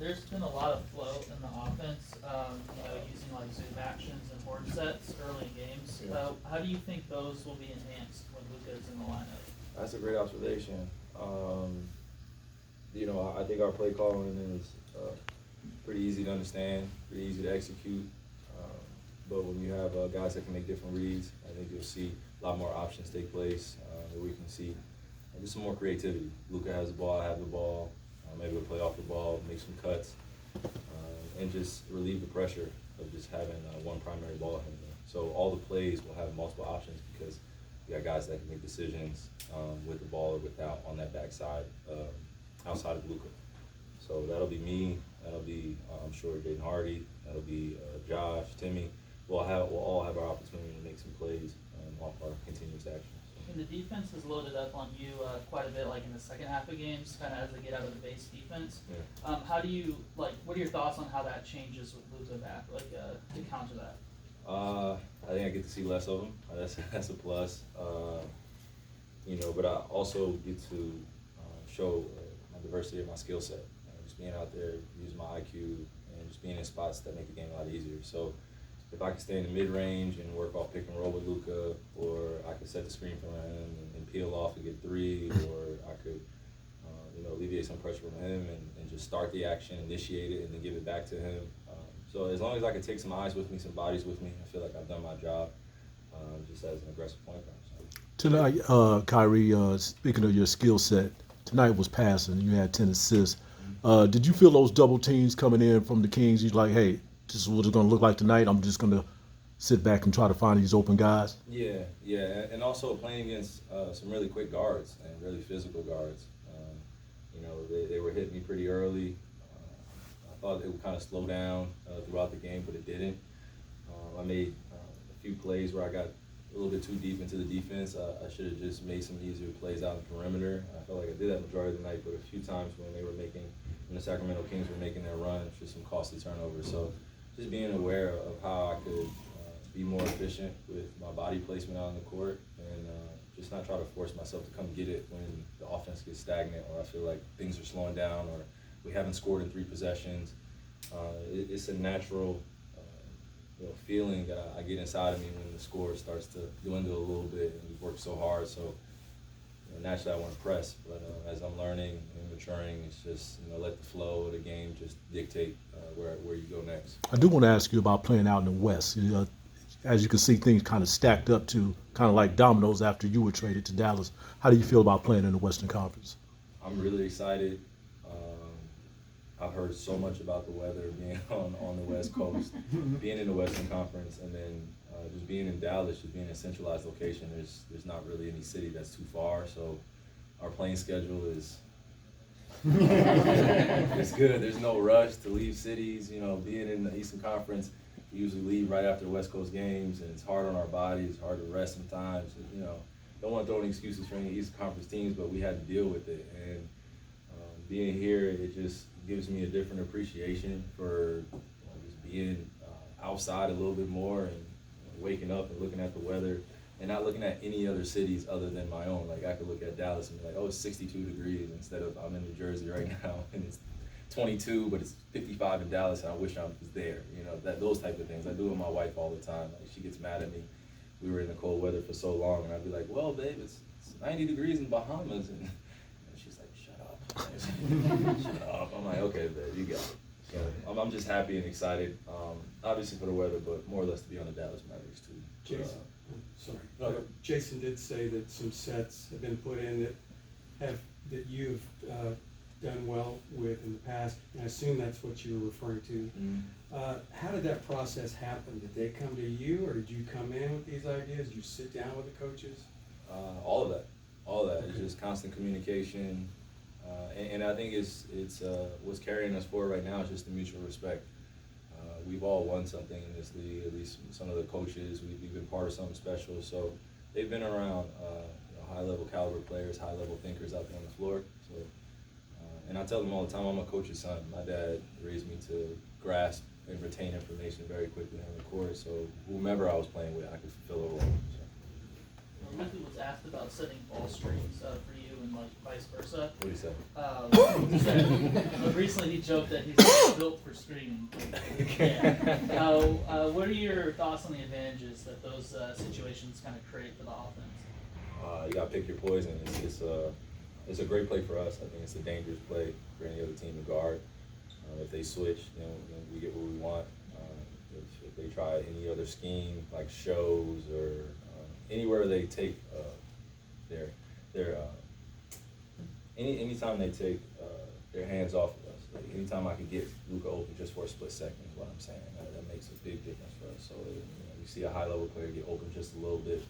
there's been a lot of flow in the offense, using like zoom actions and horn sets early in games. Yeah. How do you think those will be enhanced when Luka's in the lineup? That's a great observation. I think our play calling is pretty easy to understand, pretty easy to execute. But when you have guys that can make different reads, I think you'll see a lot more options take place. Where we can see just some more creativity. Luka has the ball, I have the ball. Maybe we'll play off the ball, make some cuts, and just relieve the pressure of just having one primary ball handler. So all the plays will have multiple options because you got guys that can make decisions with the ball or without on that backside, outside of Luka. So that'll be me. That'll be, I'm sure, Jaden Hardy. That'll be Josh, Timmy. We'll all have our opportunity to make some plays off our continuous action. And the defense has loaded up on you quite a bit, like in the second half of games, kind of as they get out of the base defense. Yeah. How do you what are your thoughts on how that changes with Luka back, to counter that? I think I get to see less of them. That's a plus. But I also get to show my diversity of my skill set. Just being out there, using my IQ, and just being in spots that make the game a lot easier. So if I can stay in the mid-range and work off pick and roll with Luka, or I could set the screen for him and peel off and get three, or I could, alleviate some pressure from him and just start the action, initiate it, and then give it back to him. So as long as I can take some eyes with me, some bodies with me, I feel like I've done my job just as an aggressive point guard. So. Tonight, Kyrie, speaking of your skill set, tonight was passing. You had 10 assists. Did you feel those double teams coming in from the Kings? You're like, hey, this is what it's going to look like tonight. I'm just going to sit back and try to find these open guys. Yeah, and also playing against some really quick guards and really physical guards. They were hitting me pretty early. I thought it would kind of slow down throughout the game, but it didn't. I made a few plays where I got a little bit too deep into the defense. I should have just made some easier plays out in the perimeter. I felt like I did that majority of the night, but a few times when the Sacramento Kings were making their run, just some costly turnovers. So just being aware of how I could be more efficient with my body placement out on the court and just not try to force myself to come get it when the offense gets stagnant or I feel like things are slowing down or we haven't scored in 3 possessions. It's a natural feeling that I get inside of me when the score starts to dwindle a little bit and we've worked so hard. So naturally I want to press, but as I'm learning and maturing, it's just let the flow of the game just dictate where you go next. I do want to ask you about playing out in the West. As you can see, things kind of stacked up to kind of like dominoes after you were traded to Dallas. How do you feel about playing in the Western Conference? I'm really excited. I've heard so much about the weather being on the West Coast, being in the Western Conference, and then just being in Dallas, just being in a centralized location. There's not really any city that's too far, so our playing schedule is it's good. There's no rush to leave cities. Being in the Eastern Conference, we usually leave right after West Coast games, and it's hard on our bodies. It's hard to rest sometimes. Don't want to throw any excuses for any Eastern Conference teams, but we had to deal with it. And being here, it just gives me a different appreciation for just being outside a little bit more and waking up and looking at the weather and not looking at any other cities other than my own. Like I could look at Dallas and be like, oh, it's 62 degrees instead of I'm in New Jersey right now and it's 22, but it's 55 in Dallas and I wish I was there. Those type of things. I do it with my wife all the time. Like she gets mad at me. We were in the cold weather for so long and I'd be like, well, babe, it's 90 degrees in Bahamas. And she's like, shut up. Shut up. I'm like, okay, babe, you got it. So I'm just happy and excited, obviously for the weather, but more or less to be on the Dallas Mavericks too. Jason, Jason did say that some sets have been put in that you've done well with in the past, and I assume that's what you were referring to. Mm-hmm. How did that process happen? Did they come to you, or did you come in with these ideas? Did you sit down with the coaches? All of that. Okay. It's just constant communication, and I think it's what's carrying us forward right now is just the mutual respect. We've all won something in this league, at least some of the coaches. We've been part of something special. So they've been around high-level caliber players, high-level thinkers out there on the floor. So, and I tell them all the time, I'm a coach's son. My dad raised me to grasp and retain information very quickly on the court. So whomever I was playing with, I could fulfill a role. So. Luka was asked about setting ball screens for you and like vice versa. What do you say? He said, recently he joked that he's built for screening. Yeah. What are your thoughts on the advantages that those situations kind of create for the offense? You got to pick your poison. It's a great play for us. I think it's a dangerous play for any other team to guard. If they switch, then we get what we want. If they try any other scheme, like shows or anywhere they take anytime they take their hands off of us, like anytime I could get Luka open just for a split second is what I'm saying. That makes a big difference for us. So you see a high level player get open just a little bit.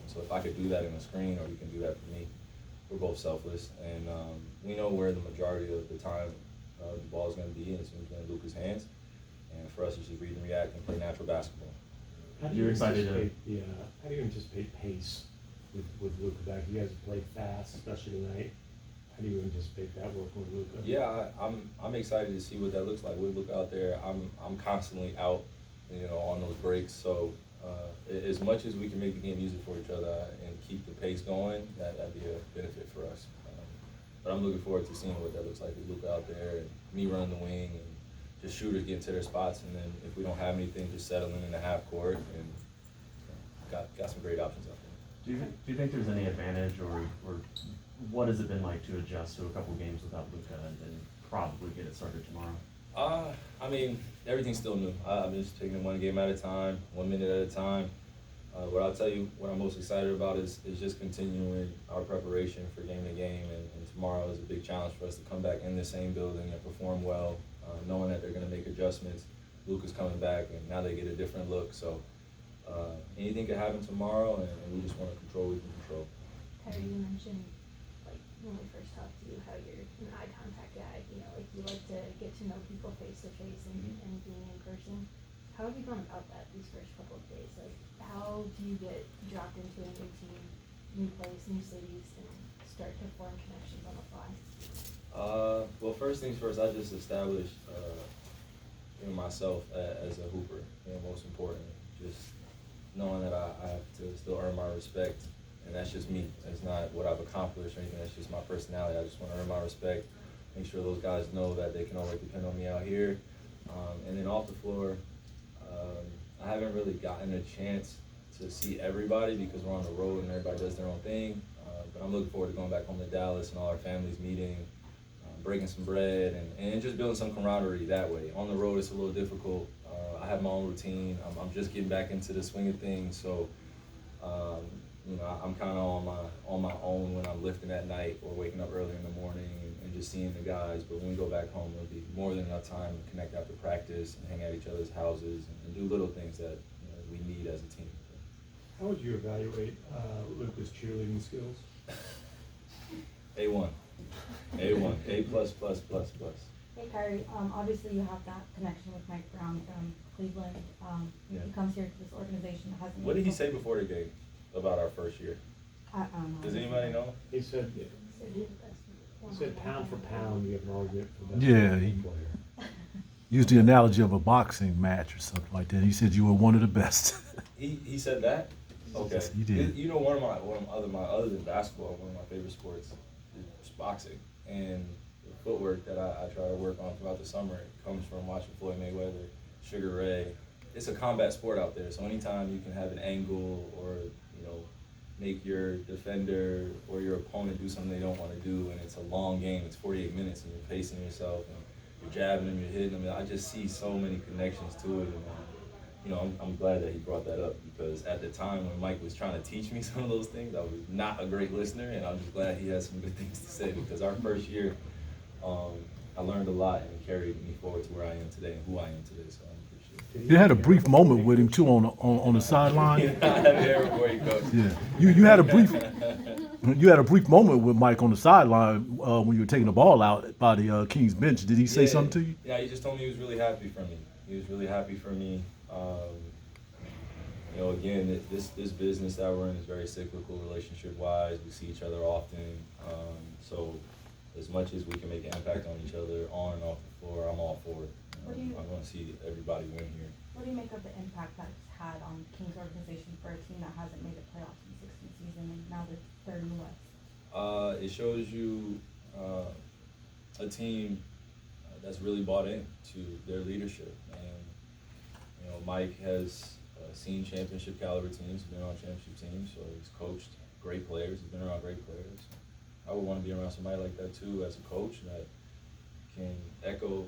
So if I could do that in a screen, or you can do that for me, we're both selfless, and we know where the majority of the time the ball is going to be, and it's going to be in Luka's hands. And for us, it's just read and react and play natural basketball. How do you anticipate pace with Luka back? You guys have played fast, especially tonight. How do you anticipate that working with Luka? Yeah, I'm excited to see what that looks like with Luka out there. I'm constantly out, on those breaks. So as much as we can make the game easy for each other and keep the pace going, that'd be a benefit for us. But I'm looking forward to seeing what that looks like with Luka out there and me running the wing and just shooters getting to their spots, and then if we don't have anything, just settling in the half court, and got some great options out there. Do you think there's any advantage, or what has it been like to adjust to a couple games without Luka and probably get it started tomorrow? I mean, everything's still new. I'm just taking it one game at a time, 1 minute at a time. What I'll tell you, what I'm most excited about is just continuing our preparation for game to game, and tomorrow is a big challenge for us to come back in the same building and perform well. Knowing that they're going to make adjustments. Luka's coming back, and now they get a different look. So anything could happen tomorrow, and we just want to control what we can control. Kyrie, you mentioned, like, when we first talked to you, how you're an eye contact guy. You like to get to know people face to face and being in person. How have you gone about that these first couple of days? Like, how do you get dropped into a new team, new place, new cities, and start to form connections on the fly? Well, first things first, I just established myself as a hooper. Most important, just knowing that I have to still earn my respect, and that's just me. That's not what I've accomplished or anything. That's just my personality. I just want to earn my respect. Make sure those guys know that they can always depend on me out here. And then off the floor, I haven't really gotten a chance to see everybody because we're on the road and everybody does their own thing. But I'm looking forward to going back home to Dallas and all our families meeting, breaking some bread, and just building some camaraderie that way. On the road, it's a little difficult. I have my own routine. I'm just getting back into the swing of things, so I'm kind of on my own when I'm lifting at night or waking up early in the morning and just seeing the guys. But when we go back home, it'll be more than enough time to connect after practice and hang at each other's houses and do little things that we need as a team. How would you evaluate Luka's cheerleading skills? A1, A plus. Hey Kyrie, obviously you have that connection with Mike Brown from Cleveland. Yeah. He comes here to this organization that hasn't. What did he say before the game about our first year? I don't know. Does anybody know? He said pound for pound, you have an argument for best Yeah, player. Used the analogy of a boxing match or something like that. He said you were one of the best. He said that? Okay. Yes, he did. Other than basketball, one of my favorite sports is boxing. And the footwork that I try to work on throughout the summer comes from watching Floyd Mayweather, Sugar Ray. It's a combat sport out there, so anytime you can have an angle or, make your defender or your opponent do something they don't want to do, and it's a long game, it's 48 minutes, and you're pacing yourself, and you're jabbing them, you're hitting them. I just see so many connections to it, and I'm glad that he brought that up, because at the time when Mike was trying to teach me some of those things, I was not a great listener, and I'm just glad he had some good things to say, because our first year, I learned a lot, and it carried me forward to where I am today and who I am today, so I appreciate it. You had a brief moment with him too on the sideline. I had it there before he coached. Yeah, you had a brief moment with Mike on the sideline when you were taking the ball out by the Kings bench. Did he say something to you? Yeah, he just told me he was really happy for me. He was really happy for me. Again, this business that we're in is very cyclical relationship-wise. We see each other often. So as much as we can make an impact on each other on and off the floor, I'm all for it. I want to see everybody win here. What do you make of the impact that it's had on Kings organization for a team that hasn't made the playoffs in the 16th season and now they're third in the West? It shows you a team that's really bought into their leadership, and you know Mike has seen championship caliber teams, been on championship teams, so he's coached great players. He's been around great players. I would want to be around somebody like that too as a coach that can echo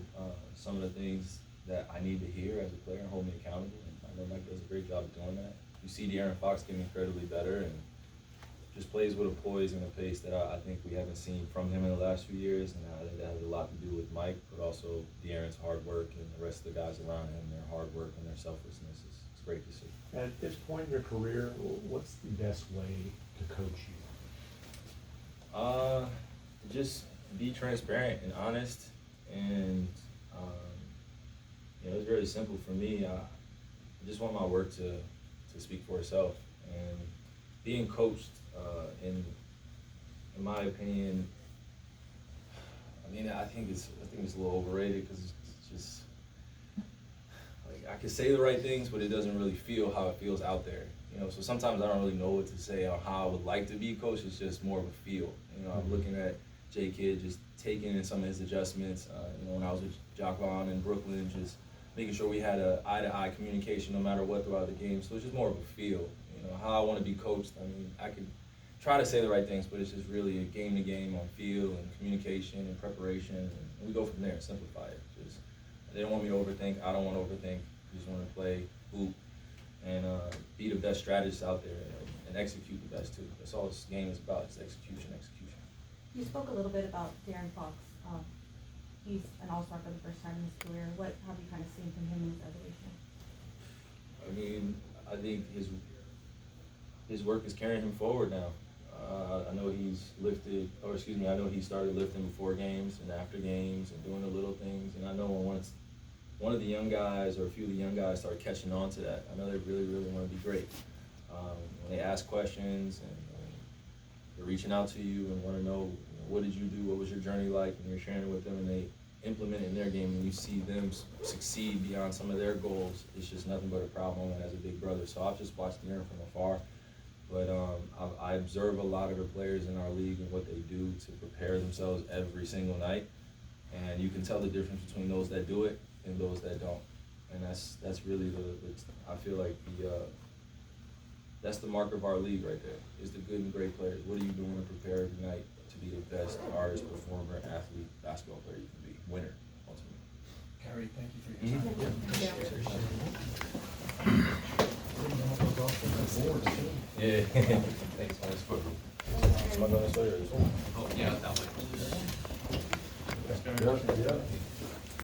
some of the things that I need to hear as a player and hold me accountable. And I know Mike does a great job of doing that. You see De'Aaron Fox getting incredibly better and just plays with a poise and a pace that I think we haven't seen from him in the last few years. And I think that has a lot to do with Mike, but also De'Aaron's hard work and the rest of the guys around him, their hard work and their selflessness. It's great to see. At this point in your career, what's the best way to coach you? Just be transparent and honest, and you know, it's really simple for me. I just want my work to speak for itself, and being coached, in my opinion, I mean, I think it's a little overrated because it's just like I can say the right things, but it doesn't really feel how it feels out there. You know, so sometimes I don't really know what to say or how I would like to be coached. It's just more of a feel. You know, I'm looking at J Kidd just taking in some of his adjustments. You know, when I was with Jacqueline in Brooklyn, just making sure we had a eye-to-eye communication no matter what throughout the game. So it's just more of a feel. You know, how I want to be coached. I mean, I could try to say the right things, but it's just really a game-to-game on feel and communication and preparation. And we go from there and simplify it. Just they don't want me to overthink. I don't want to overthink. We just want to play, hoop, and be the best strategist out there and execute the best too. That's all this game is about. It's execution. You spoke a little bit about De'Aaron Fox. He's an all-star for the first time in his career. What have you kind of seen from him in his evolution? I mean, I think his work is carrying him forward now. I know I know he started lifting before games and after games and doing the little things. And I know once one of the young guys or a few of the young guys start catching on to that, I know they really, really want to be great. When they ask questions and they're reaching out to you and want to know, what did you do, what was your journey like, and you're sharing it with them and they implement it in their game and you see them succeed beyond some of their goals, it's just nothing but a proud moment as a big brother. So I've just watched De'Aaron from afar, but I observe a lot of the players in our league and what they do to prepare themselves every single night, and you can tell the difference between those that do it and those that don't. And that's really I feel like that's the mark of our league right there, is the good and great players. What are you doing to prepare every night to be the best artist, performer, athlete, basketball player you can be, winner, ultimately. Kyrie, thank you for your time. Yeah. Thanks, man. It's football. Am I going to say or is it? Oh, yeah, that way. Yeah.